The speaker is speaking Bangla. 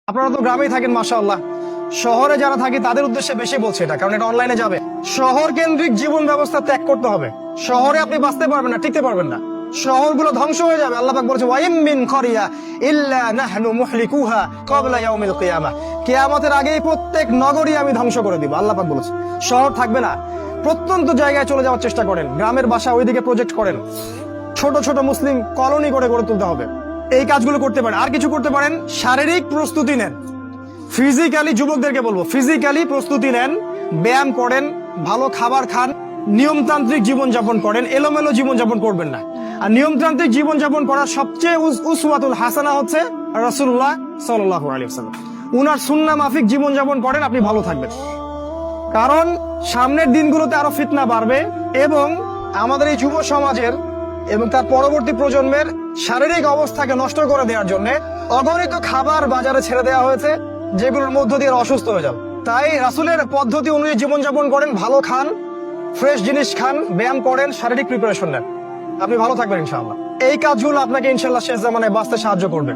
আপনারা তো গ্রামেই থাকেন মাশাআল্লাহ, শহরে যারা থাকে তাদের উদ্দেশ্যে বেশি বলছে এটা, কারণ এটা অনলাইনে যাবে। শহর কেন্দ্রিক জীবন ব্যবস্থা ত্যাগ করতে হবে। শহরে আপনি বাঁচতে পারবেন না, টিকতে পারবেন না, শহরগুলো ধ্বংস হয়ে যাবে। আল্লাহ পাক বলেছে ওয়াইম মিন ক্বরিয়া ইল্লা নাহনু মুহলিকুহা ক্বাবলা ইয়াউমিল কিয়ামাহ, কিয়ামতের আগেই প্রত্যেক নগরী আমি ধ্বংস করে দিব। আল্লাহ পাক বলেছে শহর থাকবে না। প্রত্যন্ত জায়গায় চলে যাওয়ার চেষ্টা করেন, গ্রামের বাসা ওইদিকে প্রজেক্ট করেন, ছোট ছোট মুসলিম কলোনি করে গড়ে তুলতে হবে। এই কাজগুলো করতে পারেন। আর কিছু করতে পারেন, শারীরিক প্রস্তুতি নেন। ফিজিক্যালি, যুবকদেরকে বলবো ফিজিক্যালি প্রস্তুতি নেন, ব্যায়াম করেন, ভালো খাবার খান, নিয়মতান্ত্রিক জীবনযাপন করেন, এলোমেলো জীবনযাপন করবেন না। আর নিয়মতান্ত্রিক জীবনযাপন করার সবচেয়ে উসওয়াতুল হাসানা হচ্ছে রাসূলুল্লাহ সাল্লাল্লাহু আলাইহি ওয়াসাল্লাম। উনার সুন্নাহ মাফিক জীবনযাপন করেন, আপনি ভালো থাকবেন। কারণ সামনের দিনগুলোতে আরো ফিতনা বাড়বে এবং আমাদের এই যুব সমাজের এবং তার পরবর্তী প্রজন্মের শারীরিক অবস্থাকে নষ্ট করে দেওয়ার জন্য অগণিত খাবার বাজারে ছেড়ে দেওয়া হয়েছে, যেগুলোর মধ্য দিয়ে অসুস্থ হয়ে যাবে। তাই রাসূলের পদ্ধতি অনুযায়ী জীবনযাপন করেন, ভালো খান, ফ্রেশ জিনিস খান, ব্যায়াম করেন, শারীরিক প্রিপারেশন নেন, আপনি ভালো থাকবেন ইনশাআল্লাহ। এই কাজগুলো আপনাকে ইনশাআল্লাহ শেষ জামানায় বাঁচতে সাহায্য করবে।